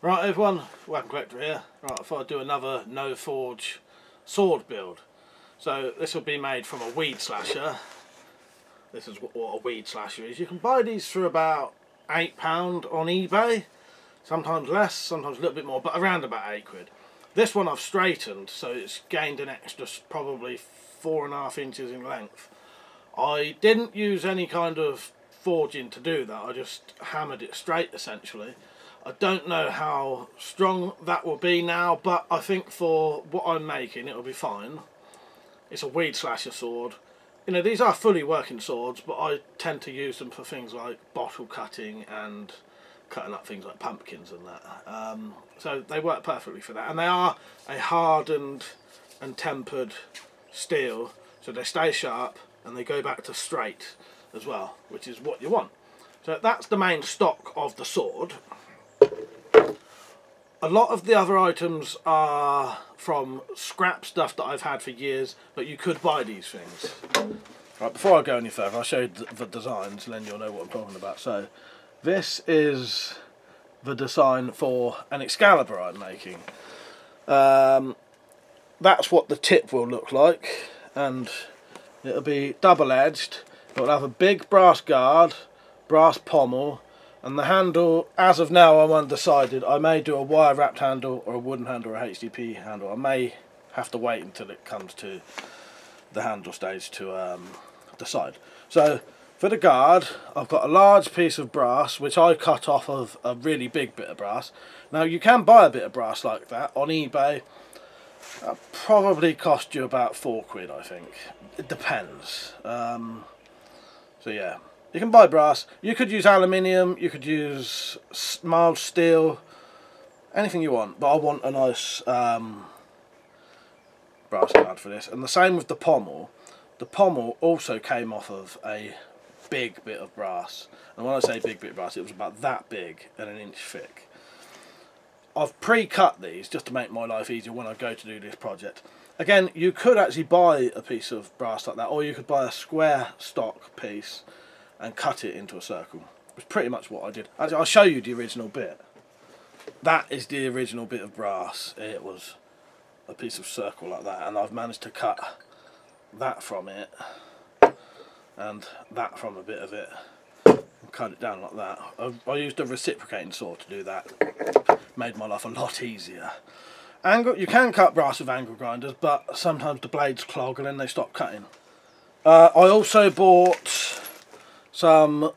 Right everyone, WeaponCollector here. Right, I thought I'd do another no forge sword build. So this will be made from a weed slasher. This is what a weed slasher is. You can buy these for about £8 on eBay. Sometimes less, sometimes a little bit more, but around about £8. This one I've straightened, so it's gained an extra probably 4.5 inches in length. I didn't use any kind of forging to do that, I just hammered it straight essentially. I don't know how strong that will be now, but I think for what I'm making it'll be fine. It's a weed slasher sword. You know, these are fully working swords, but I tend to use them for things like bottle cutting and cutting up things like pumpkins and that. So they work perfectly for that, and they are a hardened and tempered steel, so they stay sharp and they go back to straight as well, which is what you want. So that's the main stock of the sword. A lot of the other items are from scrap stuff that I've had for years, but you could buy these things. Right, before I go any further, I'll show you the designs and then you'll know what I'm talking about. So this is the design for an Excalibur I'm making. That's what the tip will look like, and it'll be double-edged. It'll have a big brass guard, brass pommel, and the handle, as of now I'm undecided. I may do a wire wrapped handle or a wooden handle or a HDP handle. I may have to wait until it comes to the handle stage to decide. So for the guard I've got a large piece of brass which I cut off of a really big bit of brass. Now you can buy a bit of brass like that on eBay. That'll probably cost you about £4 I think. It depends. So yeah, you can buy brass. You could use aluminium, you could use mild steel, anything you want, but I want a nice brass guard for this. And the same with the pommel. The pommel also came off of a big bit of brass, and when I say big bit of brass, it was about that big and an inch thick. I've pre-cut these just to make my life easier when I go to do this project. Again, you could actually buy a piece of brass like that, or you could buy a square stock piece and cut it into a circle. It's pretty much what I did. Actually, I'll show you the original bit. That is the original bit of brass. It was a piece of circle like that, and I've managed to cut that from it and that from a bit of it and cut it down like that. I used a reciprocating saw to do that. Made my life a lot easier. You can cut brass with angle grinders, but sometimes the blades clog and then they stop cutting. I also bought some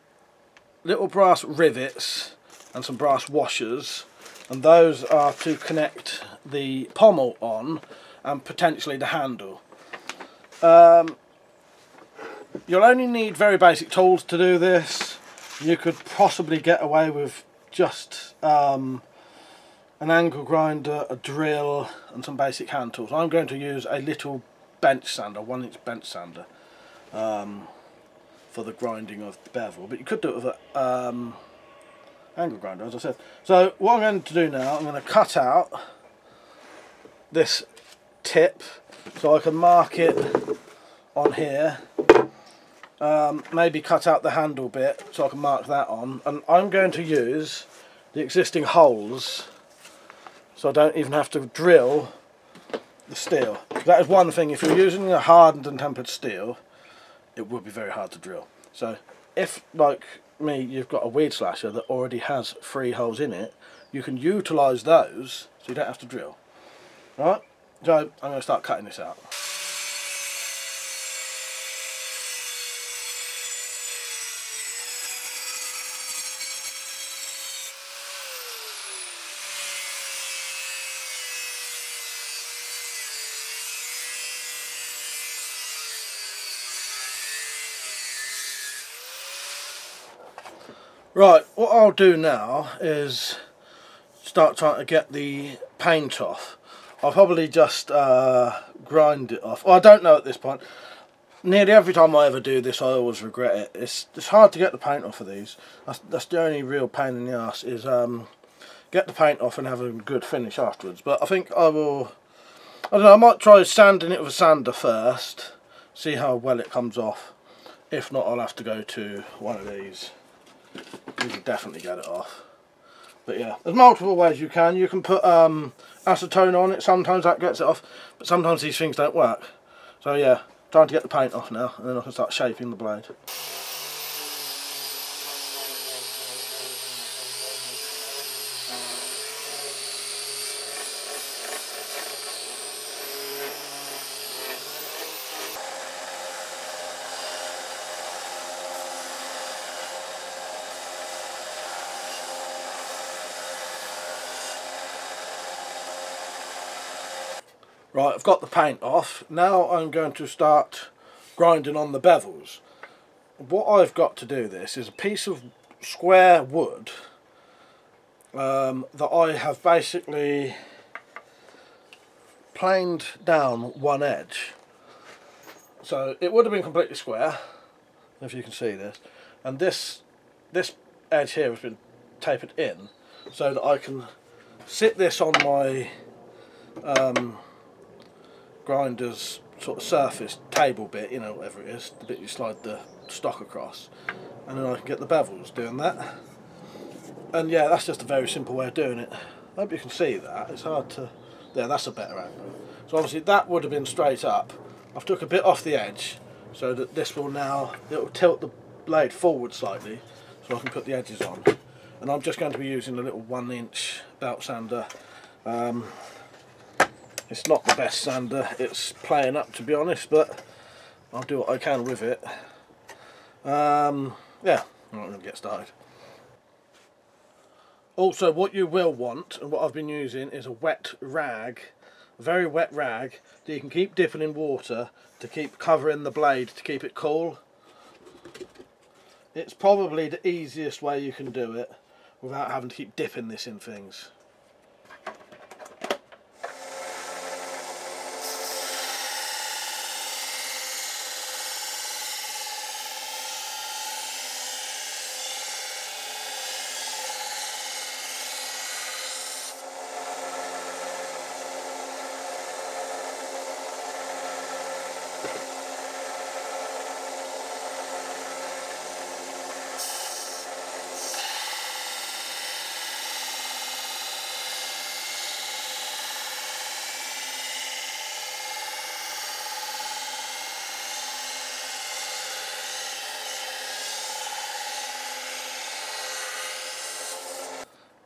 little brass rivets and some brass washers, and those are to connect the pommel on and potentially the handle. You'll only need very basic tools to do this. You could possibly get away with just an angle grinder, a drill and some basic hand tools. I'm going to use a little bench sander, 1-inch bench sander, for the grinding of the bevel, but you could do it with an angle grinder, as I said. So what I'm going to do now, I'm going to cut out this tip so I can mark it on here. Maybe cut out the handle bit so I can mark that on, and I'm going to use the existing holes so I don't even have to drill the steel. That is one thing, if you're using a hardened and tempered steel, it would be very hard to drill. So if, like me, you've got a weed slasher that already has 3 holes in it, you can utilise those so you don't have to drill. Right, so I'm going to start cutting this out. Right, what I'll do now is start trying to get the paint off. I'll probably just grind it off. Well, I don't know at this point. Nearly every time I ever do this I always regret it. It's hard to get the paint off of these. That's the only real pain in the arse, is get the paint off and have a good finish afterwards. But I think I don't know, I might try sanding it with a sander first, see how well it comes off. If not, I'll have to go to one of these. You can definitely get it off. But yeah, there's multiple ways you can. You can put acetone on it, sometimes that gets it off, but sometimes these things don't work. So yeah, trying to get the paint off now, and then I can start shaping the blade. Right, I've got the paint off. Now I'm going to start grinding on the bevels. What I've got to do this is a piece of square wood that I have basically planed down one edge. So it would have been completely square, if you can see this. And this edge here has been tapered in so that I can sit this on my grinder's sort of surface table bit, you know, whatever it is, the bit you slide the stock across, and then I can get the bevels doing that. And yeah, that's just a very simple way of doing it. I hope you can see that. It's hard to... There, that's a better angle. So obviously that would have been straight up. I've took a bit off the edge so that this will now, it will tilt the blade forward slightly so I can put the edges on. And I'm just going to be using a little 1-inch belt sander. It's not the best sander, it's playing up to be honest, but I'll do what I can with it. Yeah, I'm going to get started. Also, what you will want, and what I've been using, is a wet rag, a very wet rag, that you can keep dipping in water to keep covering the blade to keep it cool. It's probably the easiest way you can do it without having to keep dipping this in things.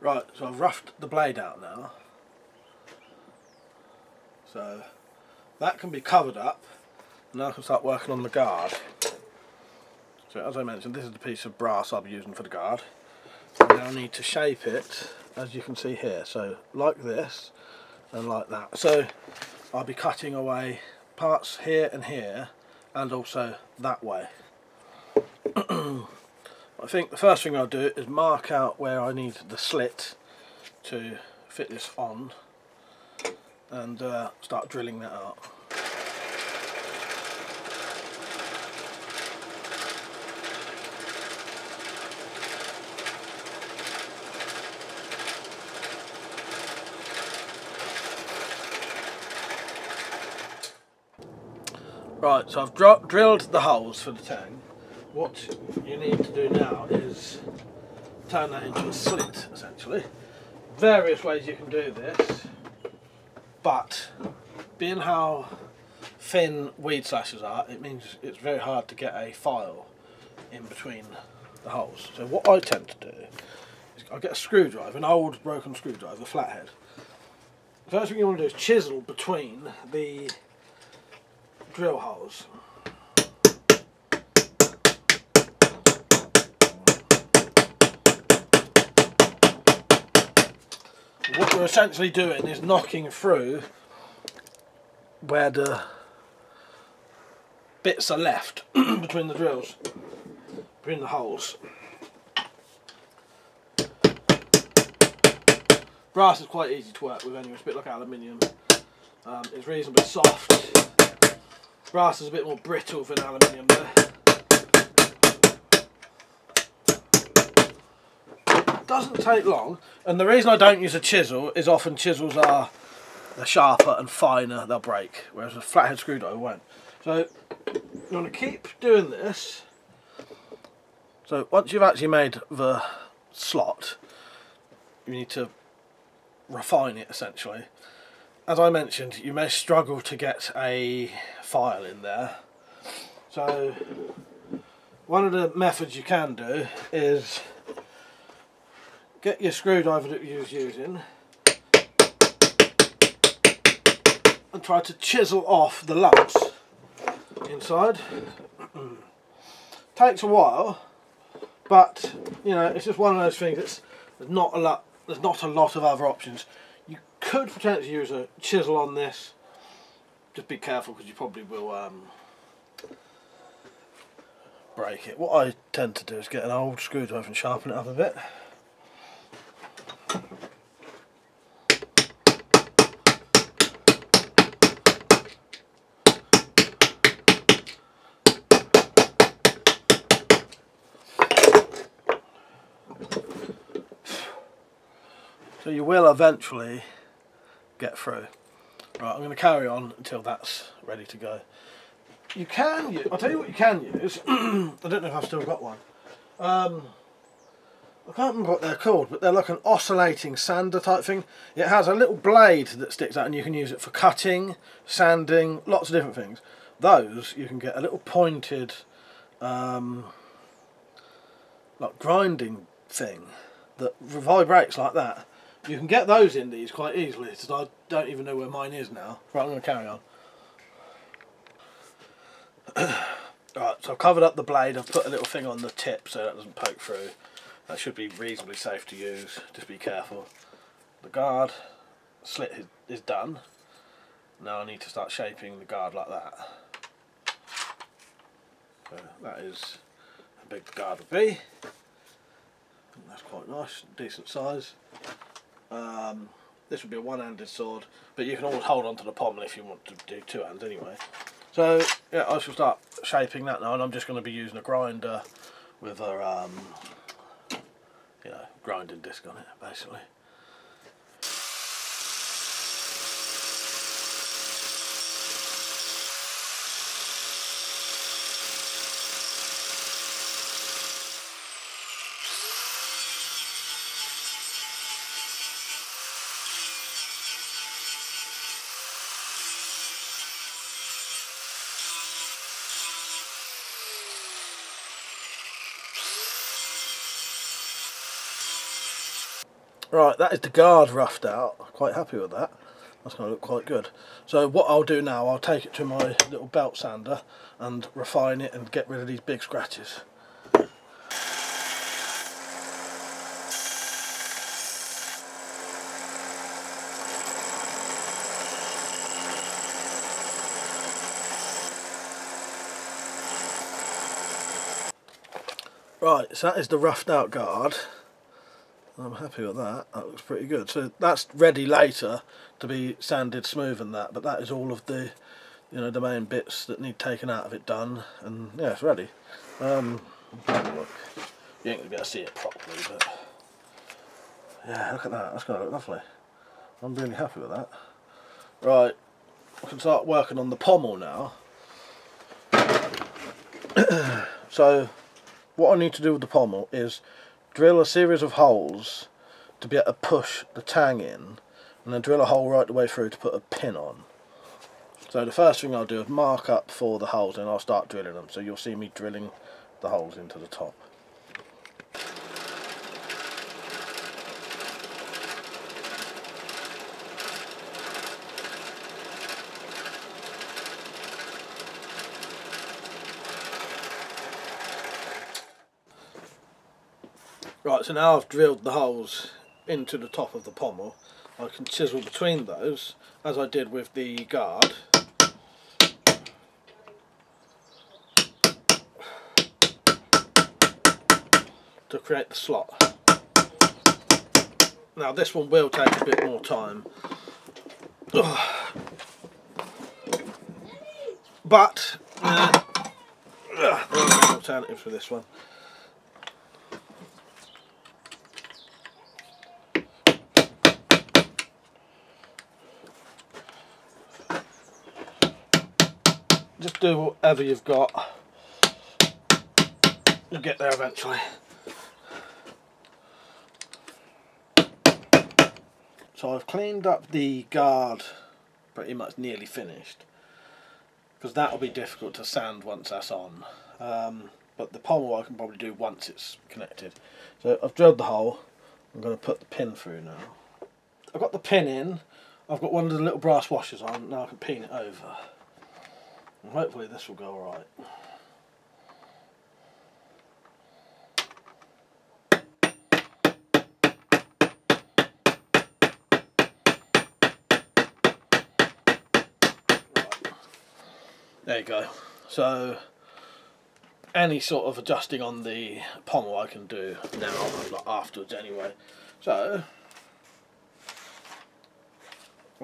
Right, so I've roughed the blade out now. So that can be covered up. Now I can start working on the guard. So as I mentioned, this is the piece of brass I'll be using for the guard. I now need to shape it, as you can see here. So like this and like that. So I'll be cutting away parts here and here, and also that way. I think the first thing I'll do is mark out where I need the slit to fit this on, and start drilling that out. Right, so I've drilled the holes for the tang. What you need to do now is turn that into a slit, essentially. Various ways you can do this, but being how thin weed slashers are, it means it's very hard to get a file in between the holes. So what I tend to do is I get a screwdriver, an old broken screwdriver, flathead. The first thing you want to do is chisel between the drill holes. What you're essentially doing is knocking through where the bits are left between the drills, between the holes. Brass is quite easy to work with anyway, it's a bit like aluminium. It's reasonably soft. Brass is a bit more brittle than aluminium there. Doesn't take long, and the reason I don't use a chisel is often chisels are sharper and finer, they'll break, whereas a flathead screwdriver won't. So you want to keep doing this. So once you've actually made the slot, you need to refine it essentially. As I mentioned, you may struggle to get a file in there, so one of the methods you can do is get your screwdriver that you was using and try to chisel off the lumps inside. Takes a while, but you know, it's just one of those things that's there's not a lot of other options. You could potentially use a chisel on this. Just be careful because you probably will break it. What I tend to do is get an old screwdriver and sharpen it up a bit. So you will eventually get through. Right, I'm going to carry on until that's ready to go. You can use, I'll tell you what you can use. I don't know if I've still got one. I can't remember what they're called, but they're like an oscillating sander type thing. It has a little blade that sticks out and you can use it for cutting, sanding, lots of different things. Those, you can get a little pointed like grinding thing that vibrates like that. You can get those in these quite easily, because I don't even know where mine is now. Right, I'm going to carry on. Right, so I've covered up the blade, I've put a little thing on the tip so that doesn't poke through. That should be reasonably safe to use, just be careful. The guard slit is done. Now I need to start shaping the guard like that. So that is how big the guard would be. That's quite nice, decent size. This would be a one-handed sword, but you can always hold on to the pommel if you want to do two hands anyway. So yeah, I shall start shaping that now, and I'm just going to be using a grinder with a you know, grinding disc on it basically. Right, that is the guard roughed out. I'm quite happy with that. That's going to look quite good. So what I'll do now, I'll take it to my little belt sander and refine it and get rid of these big scratches. Right, so that is the roughed out guard. I'm happy with that. That looks pretty good. So that's ready later to be sanded smooth and that, but that is all of the, you know, the main bits that need taken out of it done, and yeah, it's ready. Look, you ain't gonna be able to see it properly, but yeah, look at that. That's gonna look lovely. I'm really happy with that. Right, I can start working on the pommel now. So what I need to do with the pommel is drill a series of holes to be able to push the tang in, and then drill a hole right the way through to put a pin on. So the first thing I'll do is mark up for the holes and I'll start drilling them, so you'll see me drilling the holes into the top. Right, so now I've drilled the holes into the top of the pommel. I can chisel between those, as I did with the guard. To create the slot. Now this one will take a bit more time. But there are alternatives for this one. Just do whatever you've got. You'll get there eventually. So I've cleaned up the guard, pretty much nearly finished, because that'll be difficult to sand once that's on. But the pommel I can probably do once it's connected. So I've drilled the hole. I'm going to put the pin through now. I've got the pin in. I've got one of the little brass washers on. Now I can pin it over. And hopefully this will go alright. There you go. So any sort of adjusting on the pommel I can do now, like afterwards anyway. So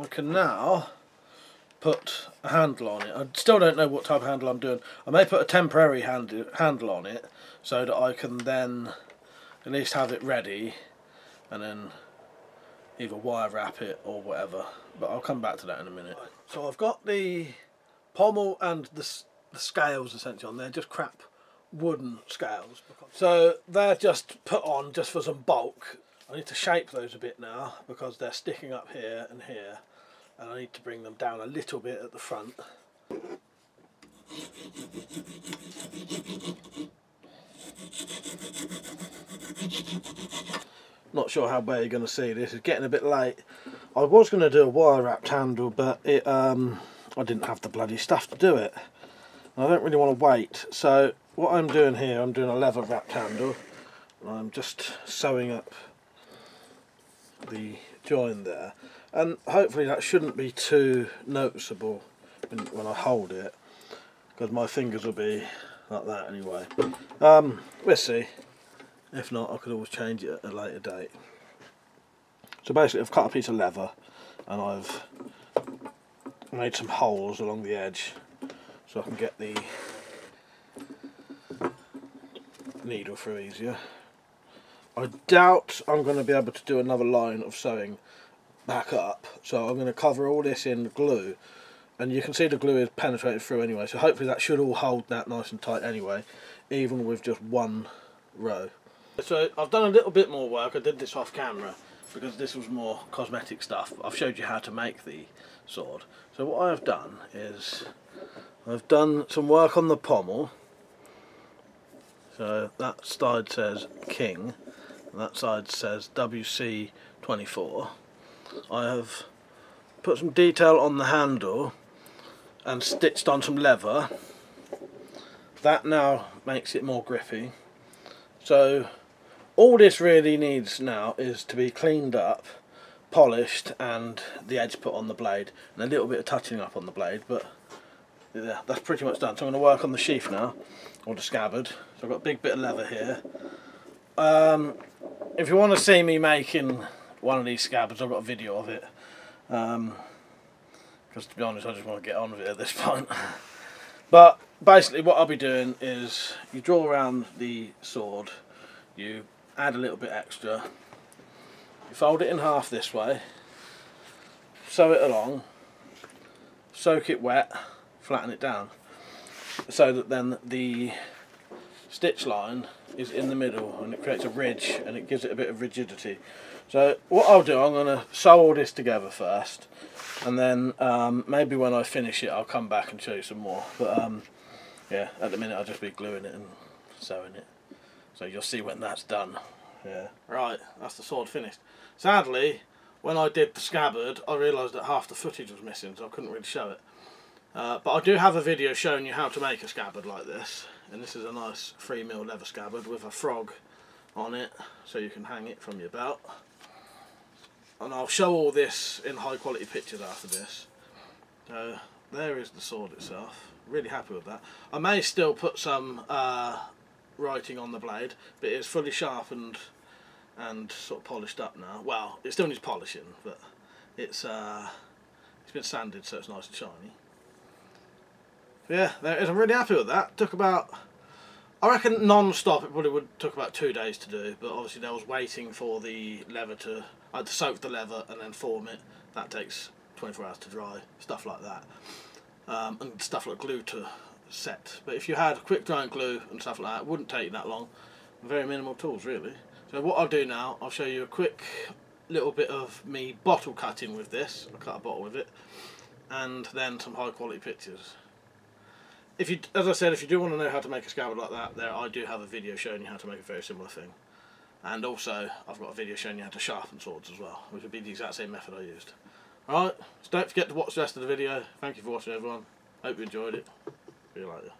I can now put a handle on it. I still don't know what type of handle I'm doing. I may put a temporary handle on it so that I can then at least have it ready and then either wire wrap it or whatever. But I'll come back to that in a minute. So I've got the pommel and the scales essentially on there, just crap wooden scales. So they're just put on just for some bulk. I need to shape those a bit now because they're sticking up here and here, and I need to bring them down a little bit at the front. Not sure how well you're going to see this, it's getting a bit late. I was going to do a wire wrapped handle, but I didn't have the bloody stuff to do it. And I don't really want to wait, so what I'm doing here, I'm doing a leather wrapped handle, and I'm just sewing up the join there, and hopefully that shouldn't be too noticeable when I hold it, because my fingers will be like that anyway. We'll see. If not, I could always change it at a later date. So basically I've cut a piece of leather and I've made some holes along the edge so I can get the needle through easier. I doubt I'm going to be able to do another line of sewing back up, so I'm going to cover all this in glue, and you can see the glue is penetrated through anyway, so hopefully that should all hold that nice and tight anyway, even with just one row. So I've done a little bit more work. I did this off camera because this was more cosmetic stuff. I've showed you how to make the sword. So what I've done is I've done some work on the pommel. So that side says King and that side says WC24. I have put some detail on the handle and stitched on some leather. That now makes it more grippy. So all this really needs now is to be cleaned up, polished, and the edge put on the blade, and a little bit of touching up on the blade, but yeah, that's pretty much done. So I'm going to work on the sheath now, or the scabbard. So I've got a big bit of leather here. If you want to see me making one of these scabbards, I've got a video of it, because to be honest I just want to get on with it at this point. But basically what I'll be doing is you draw around the sword, you add a little bit extra, you fold it in half this way, sew it along, soak it wet, flatten it down, so that then the stitch line is in the middle and it creates a ridge and it gives it a bit of rigidity. So what I'll do, I'm going to sew all this together first, and then maybe when I finish it I'll come back and show you some more, but yeah, at the minute I'll just be gluing it and sewing it. So you'll see when that's done. Yeah. Right, that's the sword finished. Sadly, when I did the scabbard, I realised that half the footage was missing, so I couldn't really show it. But I do have a video showing you how to make a scabbard like this. And this is a nice 3mm leather scabbard with a frog on it, so you can hang it from your belt. And I'll show all this in high quality pictures after this. So there is the sword itself. Really happy with that. I may still put some writing on the blade, but it's fully sharpened and sort of polished up now. Well, it still needs polishing, but it's been sanded so it's nice and shiny. But yeah, there it is. I'm really happy with that. Took about, I reckon non-stop it probably took about 2 days to do, but obviously there was waiting for the leather to, I had to soak the leather and then form it. That takes 24 hours to dry, stuff like that. And stuff like glue to set. But if you had quick drying glue and stuff like that, it wouldn't take that long. Very minimal tools really. So what I'll do now, I'll show you a quick little bit of me bottle cutting with this. I cut a bottle with it, and then some high quality pictures. If you, as I said, if you do want to know how to make a scabbard like that, there I do have a video showing you how to make a very similar thing. And also, I've got a video showing you how to sharpen swords as well, which would be the exact same method I used. Alright, so don't forget to watch the rest of the video. Thank you for watching, everyone. Hope you enjoyed it. See you later.